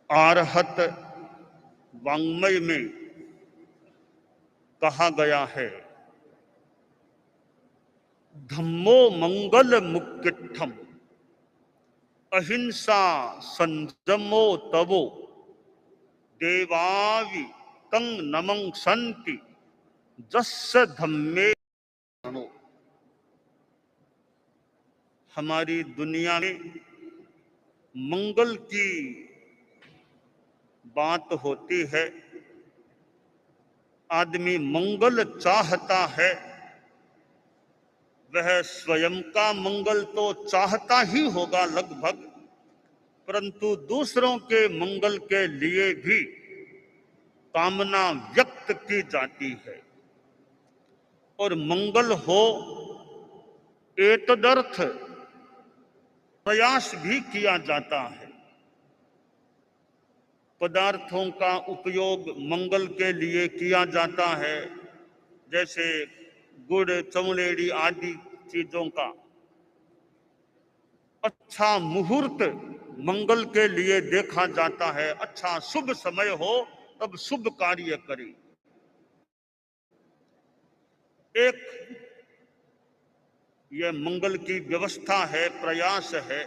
आरहत वाङ्मय में कहा गया है, धम्मो मंगल मुक्तिठम अहिंसा संयमो तवो देवावि तंग नमं संति जस्य धम्मे। हमारी दुनिया में मंगल की बात होती है, आदमी मंगल चाहता है, वह स्वयं का मंगल तो चाहता ही होगा लगभग, परंतु दूसरों के मंगल के लिए भी कामना व्यक्त की जाती है। और मंगल हो एतदर्थ प्रयास भी किया जाता है। पदार्थों का उपयोग मंगल के लिए किया जाता है, जैसे गुड़, चमड़ेड़ी आदि चीजों का। अच्छा मुहूर्त मंगल के लिए देखा जाता है, अच्छा शुभ समय हो तब शुभ कार्य करें। एक यह मंगल की व्यवस्था है, प्रयास है।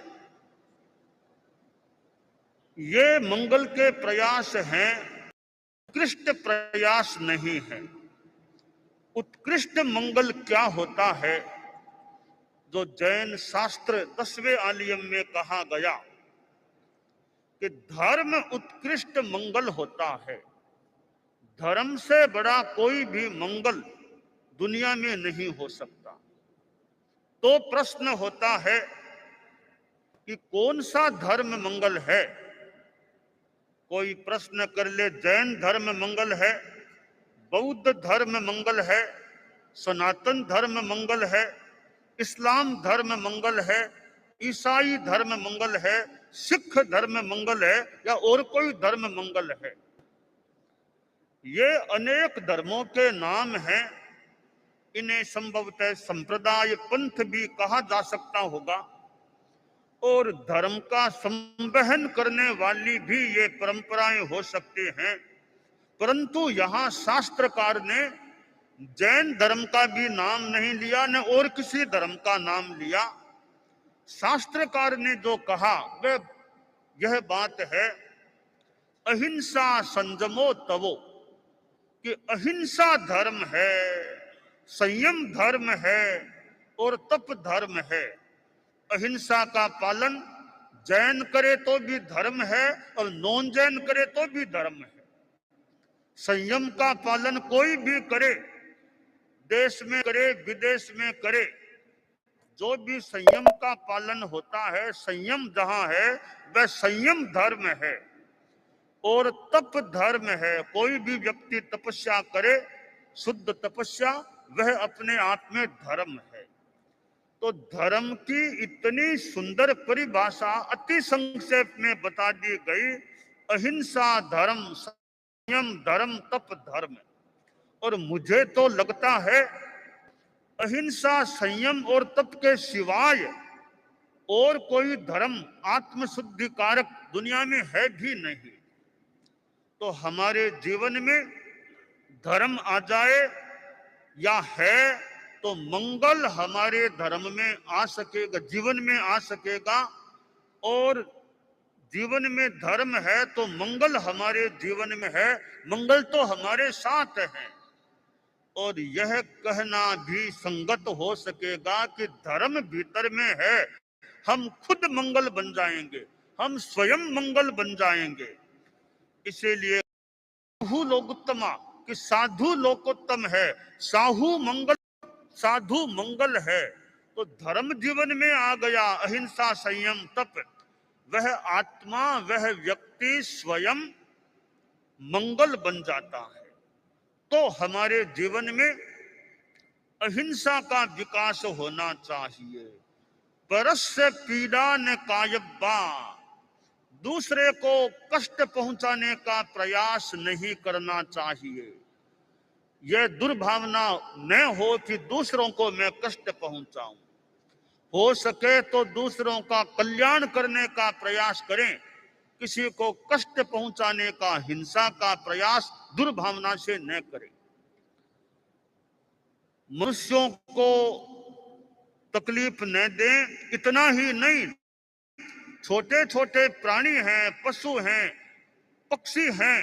ये मंगल के प्रयास हैं, उत्कृष्ट प्रयास नहीं है। उत्कृष्ट मंगल क्या होता है, जो जैन शास्त्र 10वें आलियम में कहा गया कि धर्म उत्कृष्ट मंगल होता है। धर्म से बड़ा कोई भी मंगल दुनिया में नहीं हो सकता। तो प्रश्न होता है कि कौन सा धर्म मंगल है। कोई प्रश्न कर ले, जैन धर्म मंगल है, बौद्ध धर्म मंगल है, सनातन धर्म मंगल है, इस्लाम धर्म मंगल है, ईसाई धर्म मंगल है, सिख धर्म मंगल है, या और कोई धर्म मंगल है। ये अनेक धर्मों के नाम हैं। इन्हें संभवतः संप्रदाय पंथ भी कहा जा सकता होगा, और धर्म का संवहन करने वाली भी ये परंपराएं हो सकती हैं। परंतु यहाँ शास्त्रकार ने जैन धर्म का भी नाम नहीं लिया, न और किसी धर्म का नाम लिया। शास्त्रकार ने जो कहा वह यह बात है, अहिंसा संयमो तवो, कि अहिंसा धर्म है, संयम धर्म है और तप धर्म है। अहिंसा का पालन जैन करे तो भी धर्म है और नॉन जैन करे तो भी धर्म है। संयम का पालन कोई भी करे, देश में करे विदेश में करे, जो भी संयम का पालन होता है, संयम जहां है वह संयम धर्म है। और तप धर्म है, कोई भी व्यक्ति तपस्या करे, शुद्ध तपस्या, वह अपने आप में धर्म है। तो धर्म की इतनी सुंदर परिभाषा अति संक्षेप में बता दी गई, अहिंसा धर्म, संयम धर्म, तप धर्म। और मुझे तो लगता है अहिंसा, संयम और तप के सिवाय और कोई धर्म आत्मशुद्धि कारक दुनिया में है भी नहीं। तो हमारे जीवन में धर्म आ जाए या है तो मंगल हमारे धर्म में आ सकेगा, जीवन में आ सकेगा। और जीवन में धर्म है तो मंगल हमारे जीवन में है, मंगल तो हमारे साथ है। और यह कहना भी संगत हो सकेगा कि धर्म भीतर में है, हम खुद मंगल बन जाएंगे, हम स्वयं मंगल बन जाएंगे। इसीलिए साहू लोकोत्तमा, कि साधु लोकोत्तम है, साहू मंगल, साधु मंगल है। तो धर्म जीवन में आ गया, अहिंसा संयम तप, वह आत्मा, वह व्यक्ति स्वयं मंगल बन जाता है। तो हमारे जीवन में अहिंसा का विकास होना चाहिए। परस्य पीड़ा न कायब्बा, दूसरे को कष्ट पहुंचाने का प्रयास नहीं करना चाहिए। यह दुर्भावना न हो कि दूसरों को मैं कष्ट पहुंचाऊं। हो सके तो दूसरों का कल्याण करने का प्रयास करें, किसी को कष्ट पहुंचाने का, हिंसा का प्रयास दुर्भावना से न करे। मनुष्यों को तकलीफ न दें, इतना ही नहीं, छोटे छोटे प्राणी हैं, पशु हैं, पक्षी हैं,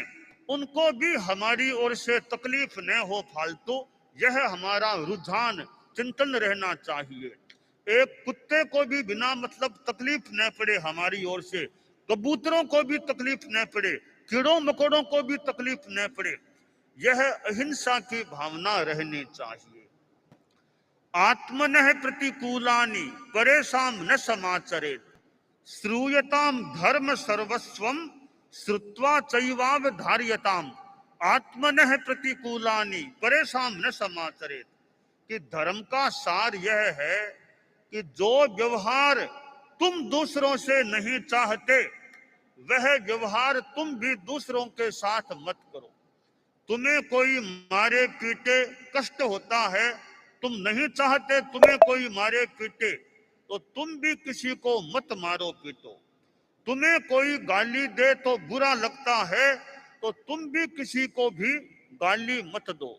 उनको भी हमारी ओर से तकलीफ न हो फालतू, यह हमारा रुझान चिंतन रहना चाहिए। एक कुत्ते को भी बिना मतलब तकलीफ न पड़े हमारी ओर से, कबूतरों को भी तकलीफ न पड़े, कीड़ों मकोड़ों को भी तकलीफ न पड़े, यह अहिंसा की भावना रहनी चाहिए। आत्मनः प्रतिकूलानि परेषां न समाचरेत्, श्रूयताम धर्म सर्वस्वम श्रुत्वा चैवावधार्यताम, आत्मनः प्रतिकूलानि परेषां न समाचरेत्। कि धर्म का सार यह है कि जो व्यवहार तुम दूसरों से नहीं चाहते, वह व्यवहार तुम भी दूसरों के साथ मत करो। तुम्हें कोई मारे पीटे कष्ट होता है, तुम नहीं चाहते तुम्हें कोई मारे पीटे, तो तुम भी किसी को मत मारो पीटो। तुम्हें कोई गाली दे तो बुरा लगता है, तो तुम भी किसी को भी गाली मत दो।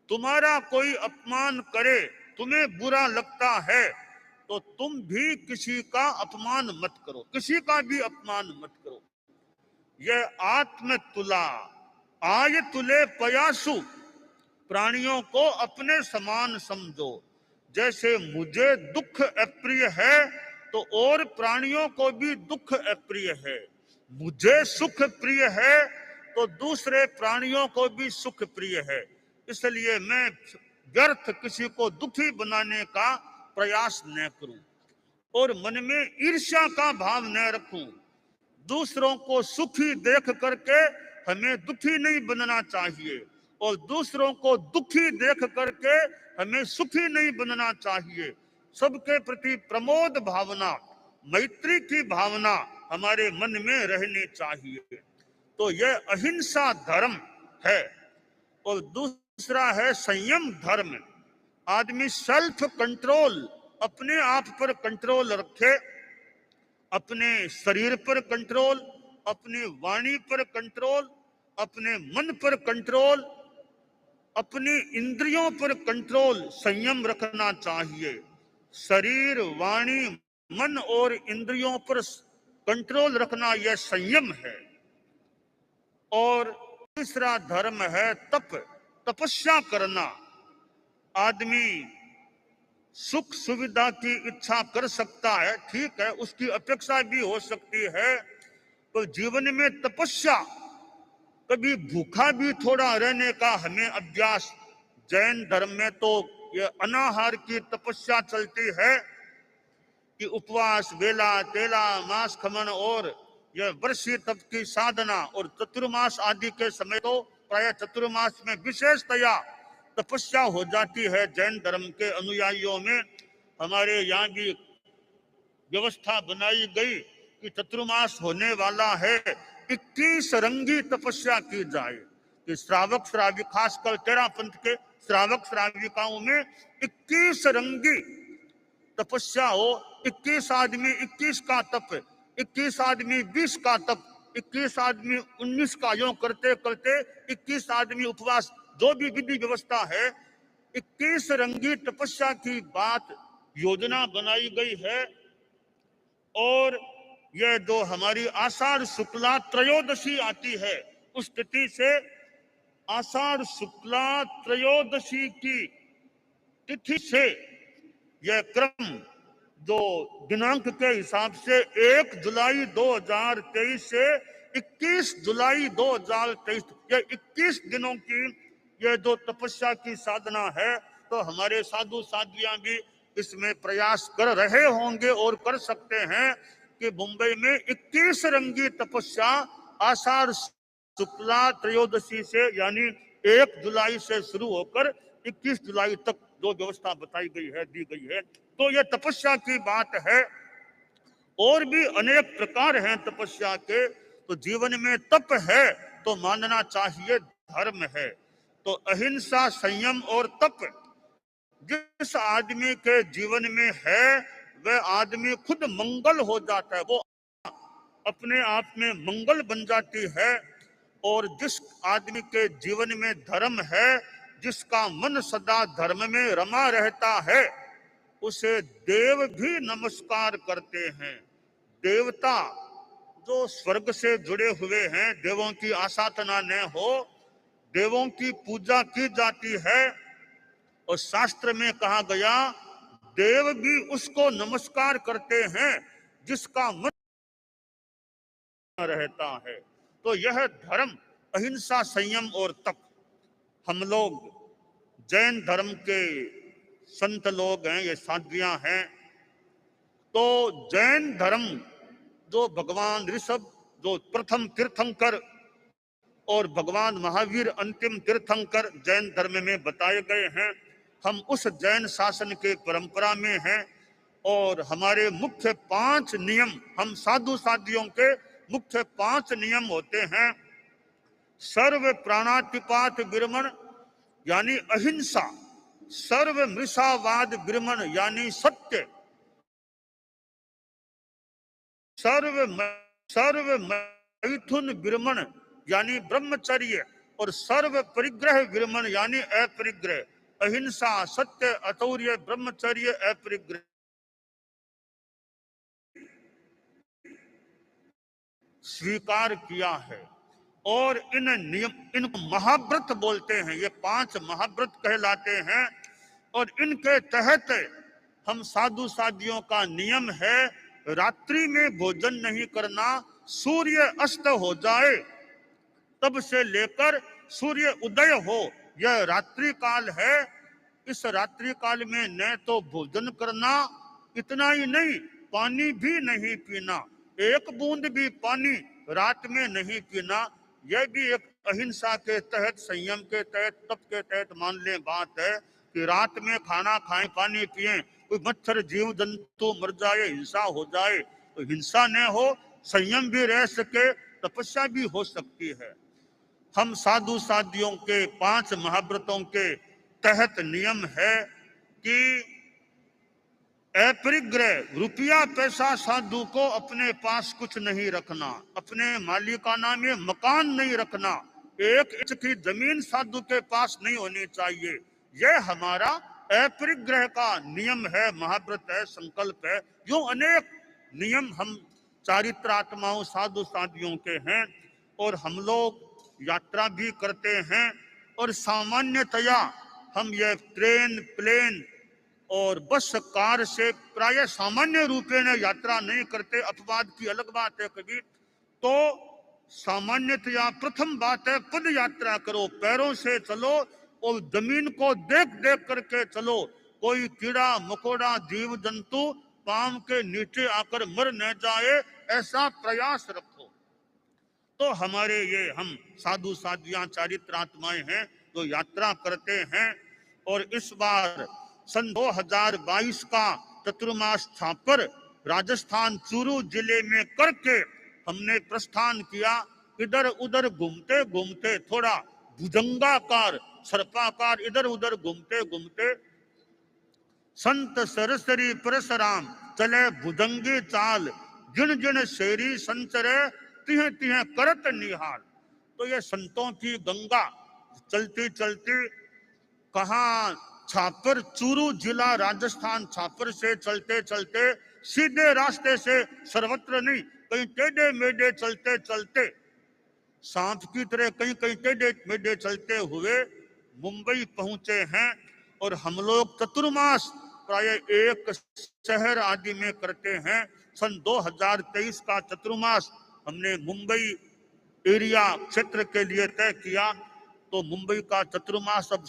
तुम्हारा कोई अपमान करे, तुम्हें बुरा लगता है, तो तुम भी किसी का अपमान मत करो, किसी का भी अपमान मत करो। यह आत्म तुला आय तुले पयासु, प्राणियों को अपने समान समझो। जैसे मुझे दुख अप्रिय है, तो और प्राणियों को भी दुख अप्रिय है। मुझे सुख प्रिय है, तो दूसरे प्राणियों को भी सुख प्रिय है। इसलिए मैं व्यर्थ किसी को दुखी बनाने का प्रयास न करूं और मन में ईर्ष्या का भाव न रखूं। दूसरों को सुखी देख करके हमें दुखी नहीं बनना चाहिए और दूसरों को दुखी देख करके हमें सुखी नहीं बनना चाहिए। सबके प्रति प्रमोद भावना, मैत्री की भावना हमारे मन में रहनी चाहिए। तो यह अहिंसा धर्म है। और दूसरा है संयम धर्म। आदमी सेल्फ कंट्रोल, अपने आप पर कंट्रोल रखे, अपने शरीर पर कंट्रोल, अपनी वाणी पर कंट्रोल, अपने मन पर कंट्रोल, अपनी इंद्रियों पर कंट्रोल, संयम रखना चाहिए। शरीर, वाणी, मन और इंद्रियों पर कंट्रोल रखना यह संयम है। और तीसरा धर्म है तप, तपस्या करना। आदमी सुख सुविधा की इच्छा कर सकता है, ठीक है, उसकी अपेक्षा भी हो सकती है, तो जीवन में तपस्या, कभी भूखा भी थोड़ा रहने का हमें अभ्यास। जैन धर्म में तो यह अनाहार की तपस्या चलती है कि उपवास, बेला, तेला, मांस खमन और यह वर्षीय तप की साधना, और चतुर्मास आदि के समय तो प्राय चतुर्मास में विशेषतया तपस्या हो जाती है जैन धर्म के अनुयायियों में। हमारे यहाँ भी व्यवस्था बनाई गई कि चतुर्मास होने वाला है, 21 रंगी तपस्या की जाए कि श्रावक श्राविक, खासकर तेरा पंथ के श्रावक श्राविकाओं में 21 रंगी तपस्या हो। 21 आदमी 21 का तप, 21 आदमी 20 का तप, 21 आदमी 19 का, यूं करते करते 21 आदमी उपवास, जो भी विधि व्यवस्था है, 21 रंगी तपस्या की बात योजना बनाई गई है। और यह जो हमारी आषाढ़ शुक्ला त्रयोदशी आती है, उस तिथि से आषाढ़ शुक्ला त्रयोदशी की तिथि से यह क्रम जो दिनांक के हिसाब से 1 जुलाई 2023 से 21 जुलाई 2023, यह 21 दिनों की यह जो तपस्या की साधना है, तो हमारे साधु साध्वियां भी इसमें प्रयास कर रहे होंगे और कर सकते हैं कि मुंबई में 21 रंगी तपस्या आषाढ़ शुक्ला त्रयोदशी से यानी 1 जुलाई से शुरू होकर 21 जुलाई तक जो व्यवस्था बताई गई है, दी गई है, तो यह तपस्या की बात है। और भी अनेक प्रकार हैं तपस्या के। तो जीवन में तप है तो मानना चाहिए धर्म है। तो अहिंसा, संयम और तप जिस आदमी के जीवन में है, वह आदमी खुद मंगल हो जाता है। वो अपने आप में मंगल बन जाती है। और जिस आदमी के जीवन में धर्म है, जिसका मन सदा धर्म में रमा रहता है, उसे देव भी नमस्कार करते हैं। देवता जो स्वर्ग से जुड़े हुए हैं, देवों की आसाधना न हो, देवों की पूजा की जाती है। और शास्त्र में कहा गया, देव भी उसको नमस्कार करते हैं जिसका मन रहता है। तो यह धर्म, अहिंसा, संयम और तप, हम लोग जैन धर्म के संत लोग हैं, ये साध्वियां हैं। तो जैन धर्म जो भगवान ऋषभ जो प्रथम तीर्थंकर और भगवान महावीर अंतिम तीर्थंकर जैन धर्म में बताए गए हैं, हम उस जैन शासन के परंपरा में हैं। और हमारे मुख्य 5 नियम, हम साधु साधियों के मुख्य 5 नियम होते हैं। सर्व प्राणातिपात विरमण यानी अहिंसा, सर्व मृषावाद विरमण यानी सत्य, सर्व मैथुन विरमण यानी ब्रह्मचर्य, और सर्व परिग्रह विरमण यानी अपरिग्रह। अहिंसा, सत्य, अतौर्य, ब्रह्मचर्य, अपरिग्रह स्वीकार किया है। और इन नियम, इनको महाव्रत बोलते हैं, ये 5 महाव्रत कहलाते हैं। और इनके तहत हम साधु साधियों का नियम है, रात्रि में भोजन नहीं करना, सूर्य अस्त हो जाए तब से लेकर सूर्य उदय हो, यह रात्रि काल है। इस रात्रि काल में न तो भोजन करना, इतना ही नहीं, पानी भी नहीं पीना, एक बूंद भी पानी रात में नहीं पीना। यह भी एक अहिंसा के तहत, संयम के तहत, तप के तहत मान ले बात है कि रात में खाना खाएं, पानी पिएं, कोई मच्छर जीव जंतु मर जाए, हिंसा हो जाए तो हिंसा न हो, संयम भी रह सके, तपस्या भी हो सकती है। हम साधु साधियों के 5 महाव्रतों के तहत नियम है कि अपरिग्रह, रुपया पैसा साधु को अपने पास कुछ नहीं रखना, अपने मालिकाना में मकान नहीं रखना, 1 इंच की जमीन साधु के पास नहीं होनी चाहिए। यह हमारा अपरिग्रह का नियम है, महाव्रत है, संकल्प है। यूं अनेक नियम हम चारित्रात्माओं साधु साधियों के हैं। और हम लोग यात्रा भी करते हैं। और सामान्यतया हम ये ट्रेन, प्लेन और बस, कार से प्राय सामान्य रूपेण यात्रा नहीं करते। अपवाद की अलग बात है कभी। तो सामान्यतया प्रथम बात है, पद यात्रा करो, पैरों से चलो और जमीन को देख देख करके चलो। कोई कीड़ा मकोड़ा जीव जंतु पांव के नीचे आकर मर न जाए, ऐसा प्रयास रखो। तो हमारे ये हम साधु साधियां चारित्रात्माएं हैं जो यात्रा करते हैं। और इस बार सन 2022 का चतुर्मास छापर राजस्थान चूरू जिले में करके हमने प्रस्थान किया। इधर उधर घूमते घूमते, थोड़ा भुजंगाकार सर्पाकार इधर उधर घूमते घूमते, संत सरसरी परशुराम चले भुजंगी चाल, जिन जिन शेरी संचरे तिह तिह करत निहाल। तो ये संतों की गंगा चलती चलती कहा छापर, चूरू जिला राजस्थान, छापर से चलते चलते सीधे रास्ते से, सर्वत्र नहीं, कहीं टेढ़े मेढ़े चलते चलते, सांप की तरह कहीं कहीं टेढ़े मेढ़े चलते हुए मुंबई पहुंचे हैं। और हम लोग चतुर्मास प्राय एक शहर आदि में करते हैं। सन 2023 का चतुर्मास हमने मुंबई एरिया क्षेत्र के लिए तय किया। तो मुंबई का चतुर्मास अब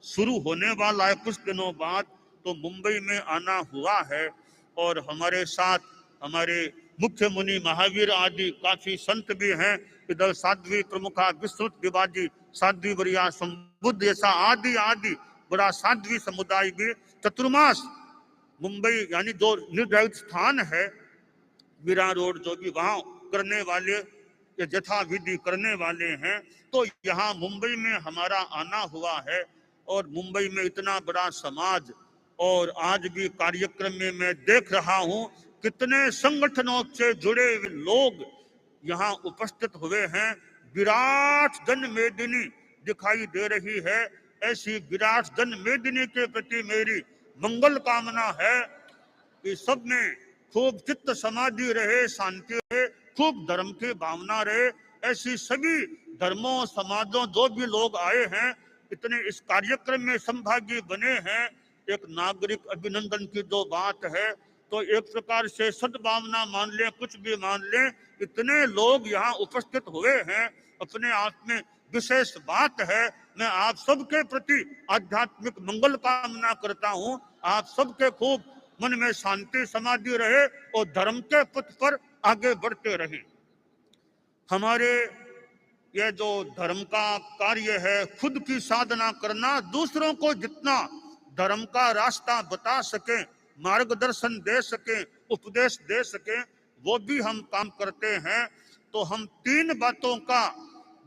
शुरू होने वाला है कुछ दिनों बाद, तो मुंबई में आना हुआ है। और हमारे साथ हमारे मुख्य मुनि महावीर आदि काफी संत भी हैं। इधर साध्वी प्रमुखा विस्तृत विभाजी, साध्वी वरिया संबुद्ध, ऐसा आदि आदि बड़ा साध्वी समुदाय भी चतुर्मास मुंबई यानी जो निर्धारित स्थान है मीरा रोड, जो भी वहां करने वाले, यथा विधि करने वाले हैं। तो यहाँ मुंबई में हमारा आना हुआ है। और मुंबई में इतना बड़ा समाज, और आज भी कार्यक्रम में मैं देख रहा हूँ कितने संगठनों से जुड़े लोग यहाँ उपस्थित हुए हैं। विराट जन मेदिनी दिखाई दे रही है। ऐसी विराट जन मेदिनी के प्रति मेरी मंगल कामना है कि सब में खूब चित्त समाधि रहे, शांति रहे, खूब धर्म की भावना रहे। ऐसी सभी धर्मों समाजों जो भी लोग आए हैं, इतने इस कार्यक्रम में संभागी बने हैं, एक नागरिक अभिनंदन की जो बात है, तो एक प्रकार से सद्भावना मान लें, कुछ भी मान लें, इतने लोग यहाँ उपस्थित हुए हैं, अपने आप में विशेष बात है। मैं आप सबके प्रति आध्यात्मिक मंगल कामना करता हूँ। आप सबके खूब मन में शांति समाधि रहे और धर्म के पथ पर आगे बढ़ते रहे। हमारे यह जो धर्म का कार्य है, खुद की साधना करना, दूसरों को जितना धर्म का रास्ता बता सके, मार्गदर्शन दे सके, उपदेश दे सके, वो भी हम काम करते हैं। तो हम 3 बातों का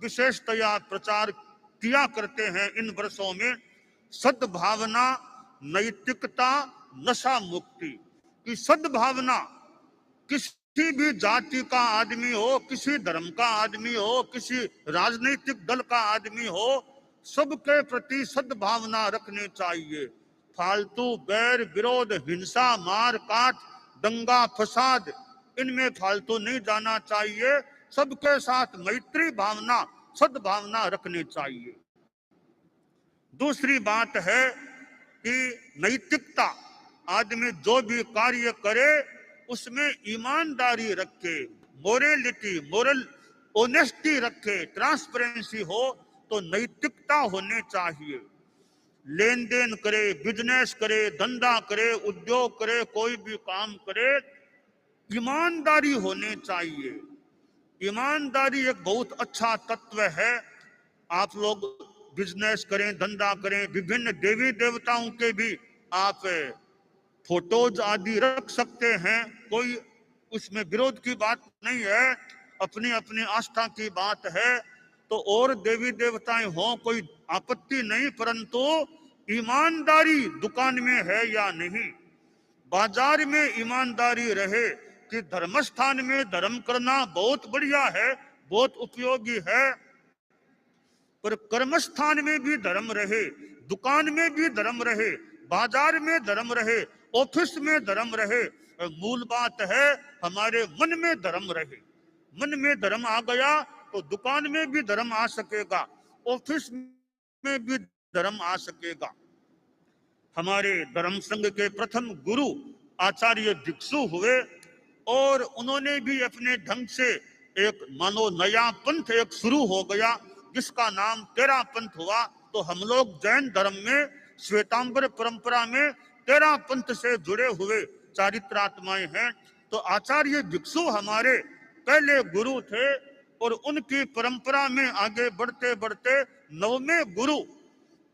विशेषतया प्रचार किया करते हैं इन वर्षों में। सद्भावना, नैतिकता, नशा मुक्ति। की सद्भावना, किसी भी जाति का आदमी हो, किसी धर्म का आदमी हो, किसी राजनीतिक दल का आदमी हो, सबके प्रति सद्भावना रखनी चाहिए। फालतू बैर विरोध, हिंसा, मार काट, दंगा फसाद, इनमें फालतू नहीं जाना चाहिए। सबके साथ मैत्री भावना, सद्भावना रखनी चाहिए। दूसरी बात है कि नैतिकता, आदमी जो भी कार्य करे उसमें ईमानदारी रखे, मोरलिटी, मोरल ऑनेस्टी रखे, ट्रांसपेरेंसी हो, तो नैतिकता होनी चाहिए। लेन देन करे, बिजनेस करे, धंधा करे, उद्योग करे, कोई भी काम करे, ईमानदारी होनी चाहिए। ईमानदारी एक बहुत अच्छा तत्व है। आप लोग बिजनेस करें, धंधा करें, विभिन्न देवी देवताओं के भी आप फोटोज आदि रख सकते हैं, कोई उसमें विरोध की बात नहीं है, अपनी अपनी आस्था की बात है। तो और देवी देवताएं हों, कोई आपत्ति नहीं, परंतु ईमानदारी दुकान में है या नहीं, बाजार में ईमानदारी रहे। कि धर्म स्थान में धर्म करना बहुत बढ़िया है, बहुत उपयोगी है, पर कर्म स्थान में भी धर्म रहे, दुकान में भी धर्म रहे, बाजार में धर्म रहे, ऑफिस में धर्म रहे। मूल बात है हमारे मन में धर्म रहे। मन में धर्म आ गया तो दुकान में भी धर्म आ सकेगा, ऑफिस में भी धर्म आ सकेगा। हमारे धर्म संघ के प्रथम गुरु आचार्य भिक्षु हुए और उन्होंने भी अपने ढंग से एक मानो नया पंथ एक शुरू हो गया, जिसका नाम तेरा पंथ हुआ। तो हम लोग जैन धर्म में श्वेतांबर परंपरा में तेरा पंथ से जुड़े हुए चारित्रात्माएं हैं। तो आचार्य भिक्षु हमारे पहले गुरु थे और उनकी परंपरा में आगे बढ़ते बढ़ते 9वें गुरु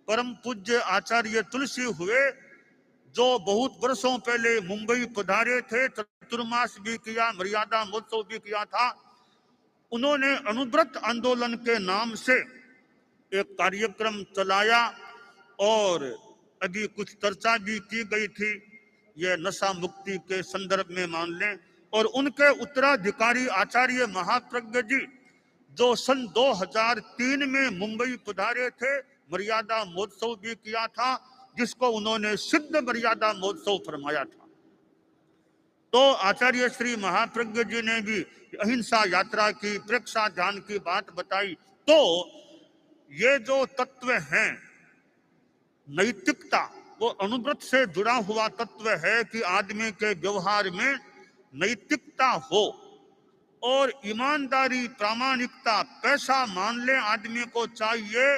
परम पूज्य आचार्य तुलसी हुए, जो बहुत वर्षों पहले मुंबई पधारे थे, चतुर्मास भी किया, मर्यादा महोत्सव भी किया था। उन्होंने अनुव्रत आंदोलन के नाम से एक कार्यक्रम चलाया और अभी कुछ चर्चा भी की गई थी, यह नशा मुक्ति के संदर्भ में मान लें। और उनके उत्तराधिकारी आचार्य महाप्रज्ञ जी, जो सन 2003 में मुंबई पधारे थे, मर्यादा महोत्सव भी किया था, जिसको उन्होंने सिद्ध मर्यादा महोत्सव फरमाया था। तो आचार्य श्री महाप्रज्ञ जी ने भी अहिंसा यात्रा की, प्रेक्षा ध्यान की बात बताई। तो ये जो तत्व हैं, नैतिकता, वो अनुव्रत से जुड़ा हुआ तत्व है कि आदमी के व्यवहार में नैतिकता हो और ईमानदारी, प्रामाणिकता। पैसा मान ले आदमी को चाहिए,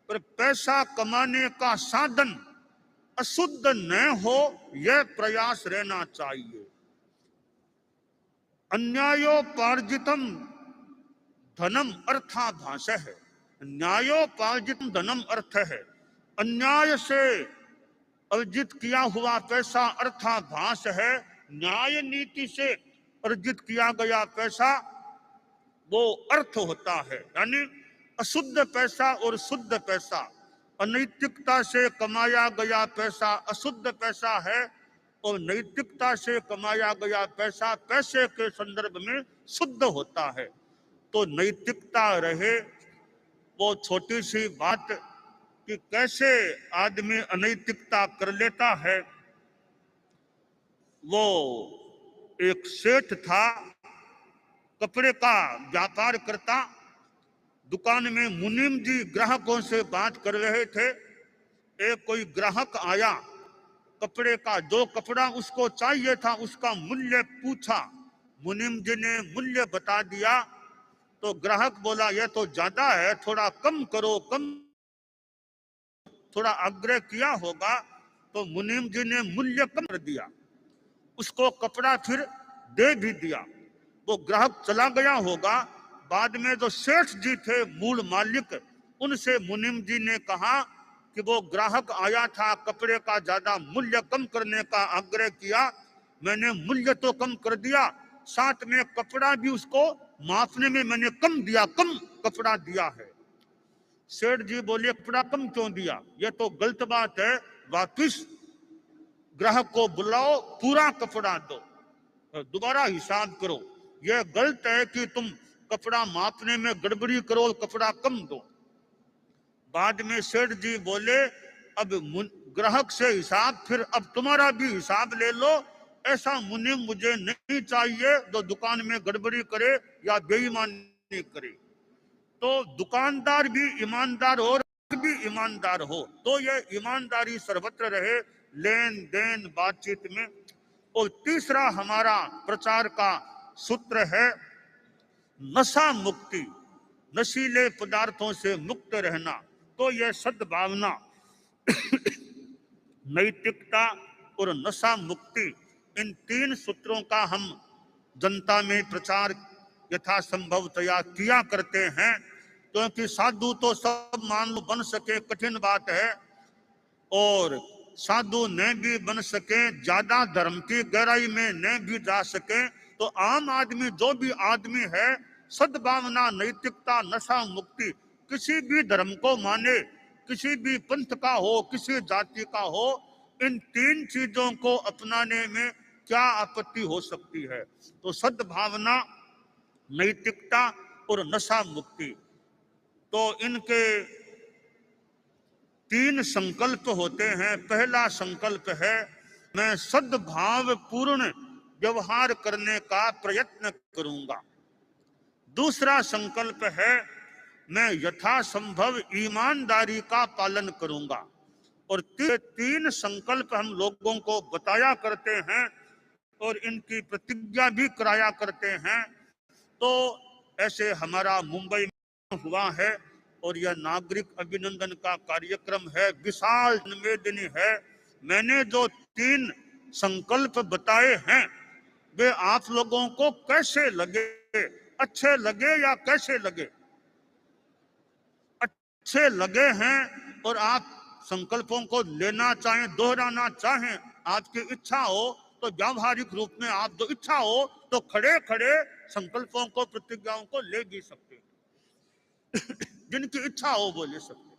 पर पैसा कमाने का साधन अशुद्ध न हो, यह प्रयास रहना चाहिए। अन्यायोपार्जितम धनम अर्थाभास है। न्यायोपार्जितम धनम अर्थ है, अन्याय से अर्जित किया हुआ पैसा अर्थाभास है। न्याय नीति से अर्जित किया गया पैसा वो अर्थ होता है। यानी अशुद्ध पैसा और शुद्ध पैसा, अनैतिकता से कमाया गया पैसा अशुद्ध पैसा है, और नैतिकता से कमाया गया पैसा पैसे के संदर्भ में शुद्ध होता है। तो नैतिकता रहे, वो छोटी सी बात कि कैसे आदमी अनैतिकता कर लेता है। वो एक सेठ था, कपड़े का व्यापार करता। दुकान में मुनीम जी ग्राहकों से बात कर रहे थे। एक कोई ग्राहक आया, कपड़े का जो कपड़ा उसको चाहिए था उसका मूल्य पूछा। मुनीम जी ने मूल्य बता दिया तो ग्राहक बोला यह तो ज्यादा है, थोड़ा कम करो, कम। थोड़ा आग्रह किया होगा तो मुनीम जी ने मूल्य कम कर दिया, उसको कपड़ा फिर दे भी दिया। वो ग्राहक चला गया होगा। बाद में जो सेठ जी थे मूल मालिक, उनसे मुनीम जी ने कहा कि वो ग्राहक आया था, कपड़े का ज्यादा मूल्य कम करने का आग्रह किया, मैंने मूल्य तो कम कर दिया, साथ में कपड़ा भी उसको मापने में मैंने कम दिया, कम कपड़ा दिया है। सेठ जी बोले कपड़ा कम क्यों दिया, ये तो गलत बात है, वापिस ग्राहक को बुलाओ, पूरा कपड़ा दो, दोबारा हिसाब करो। यह गलत है कि तुम कपड़ा मापने में गड़बड़ी करो और कपड़ा कम दो। बाद में सेठ जी बोले अब ग्राहक से हिसाब, फिर अब तुम्हारा भी हिसाब ले लो। ऐसा मुनीम मुझे नहीं चाहिए जो दुकान में गड़बड़ी करे या बेईमानी करे। तो दुकानदार भी ईमानदार हो, भी ईमानदार हो, तो यह ईमानदारी सर्वत्र रहे, लेन देन बातचीत में। और तीसरा हमारा प्रचार का सूत्र है नशा मुक्ति, नशीले पदार्थों से मुक्त रहना। तो यह सद्भावना, नैतिकता और नशा मुक्ति, इन तीन सूत्रों का हम जनता में प्रचार यथासंभवतया किया करते हैं। क्योंकि साधु तो सब मान लो बन सके कठिन बात है, और साधु न भी बन सके, ज्यादा धर्म की गहराई में न भी जा सके, तो आम आदमी जो भी आदमी है, सद्भावना, नैतिकता, नशा मुक्ति, किसी भी धर्म को माने, किसी भी पंथ का हो, किसी जाति का हो, इन तीन चीजों को अपनाने में क्या आपत्ति हो सकती है। तो सद्भावना, नैतिकता और नशा मुक्ति, तो इनके तीन संकल्प होते हैं। पहला संकल्प है मैं सद्भाव पूर्ण व्यवहार करने का प्रयत्न करूंगा। दूसरा संकल्प है मैं यथासंभव ईमानदारी का पालन करूंगा। और तीन संकल्प हम लोगों को बताया करते हैं और इनकी प्रतिज्ञा भी कराया करते हैं। तो ऐसे हमारा मुंबई में हुआ है और यह नागरिक अभिनंदन का कार्यक्रम है, विशाल निवेदनी है। मैंने जो तीन संकल्प बताए हैं वे आप लोगों को कैसे लगे, अच्छे लगे या कैसे लगे? अच्छे लगे हैं और आप संकल्पों को लेना चाहें, दोहराना चाहें, आपकी इच्छा हो तो व्यावहारिक रूप में आप जो इच्छा हो तो खड़े खड़े संकल्पों को, प्रतिज्ञाओं को ले भी सकते हैं। जिनकी इच्छा हो वो ले सकते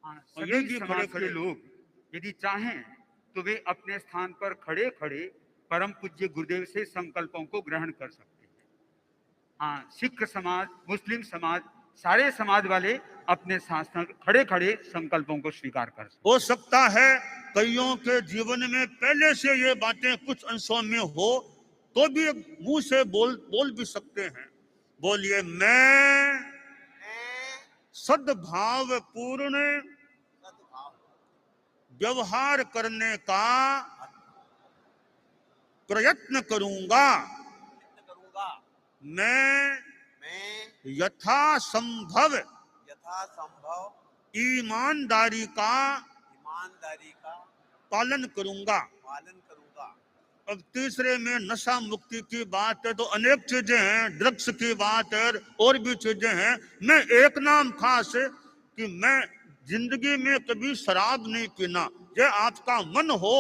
हैं। सभी समाज के लोग यदि चाहें तो वे अपने स्थान पर खड़े खड़े परम पूज्य गुरुदेव से संकल्पों को ग्रहण कर सकते हैं। हाँ, सिख समाज, मुस्लिम समाज, सारे समाज वाले अपने साथ खड़े खड़े संकल्पों को स्वीकार कर सकते। हो सकता है कईयों के जीवन में पहले से ये बातें कुछ अंशों में हो तो भी मुंह से बोल भी सकते हैं। बोलिए मैं सद्भाव पूर्ण व्यवहार करने का प्रयत्न करूंगा। मैं यथासंभव ईमानदारी का पालन करूंगा। अब तीसरे में नशा मुक्ति की बात है तो अनेक चीजें हैं, ड्रग्स की बात है और भी चीजें हैं। मैं एक नाम खास कि मैं जिंदगी में कभी शराब नहीं पीना। ये आपका मन हो,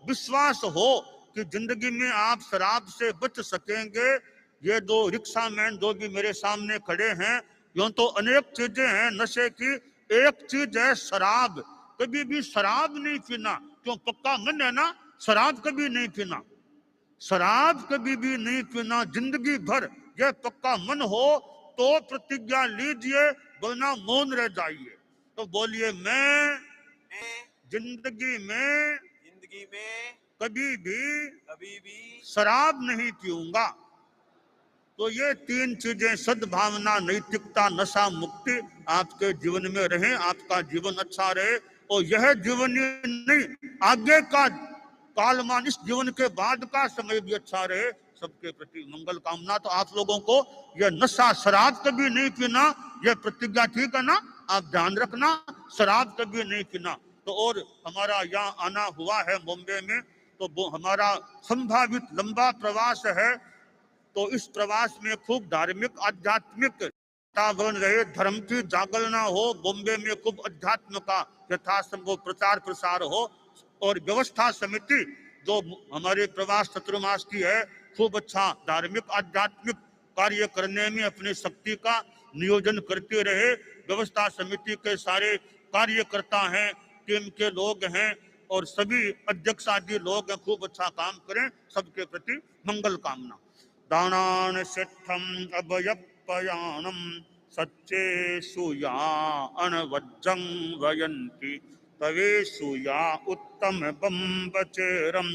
विश्वास हो कि जिंदगी में आप शराब से बच सकेंगे। ये दो रिक्शा मैन जो भी मेरे सामने खड़े हैं, यूं तो अनेक चीजें हैं नशे की, एक चीज है शराब। कभी भी शराब नहीं पीना। क्यों? पक्का मन है ना शराब कभी नहीं पीना, शराब कभी भी नहीं पीना जिंदगी भर, यह पक्का मन हो तो प्रतिज्ञा लीजिए, वरना मौन रह जाइए। तो बोलिए, मैं जिंदगी में कभी भी शराब नहीं पीऊंगा। तो ये तीन चीजें, सद्भावना, नैतिकता, नशा मुक्ति, आपके जीवन में रहे, आपका जीवन अच्छा रहे। और यह जीवन ही नहीं, आगे का कालमान, इस जीवन के बाद का समय भी अच्छा रहे, सबके प्रति मंगल कामना। तो आप लोगों को यह नशा, शराब कभी नहीं पीना, यह प्रतिज्ञा, ठीक है ना? आप ध्यान रखना, शराब कभी नहीं पीना। तो और हमारा यहाँ आना हुआ है मुंबई में, तो वो हमारा संभावित लंबा प्रवास है। तो इस प्रवास में खूब धार्मिक आध्यात्मिक वातावरण रहे, धर्म की जागरण हो, बॉम्बे में खूब अध्यात्म का यथासंभव प्रचार प्रसार हो, और व्यवस्था समिति जो हमारे प्रवास चतुर्मास की है, खूब अच्छा धार्मिक आध्यात्मिक कार्य करने में अपनी शक्ति का नियोजन करते रहे। व्यवस्था समिति के सारे कार्यकर्ता हैं, टीम के लोग हैं, और सभी अध्यक्ष आदि लोग हैं, खूब अच्छा काम करें, सबके प्रति मंगल कामना। दानान सिद्धम अभयपयानम सच्चे सुया अनवज्जं वयंती तवे सुया उत्तम बम्बचेरम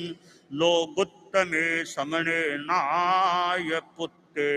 लोगुत्तमे समणे नाय पुत्ते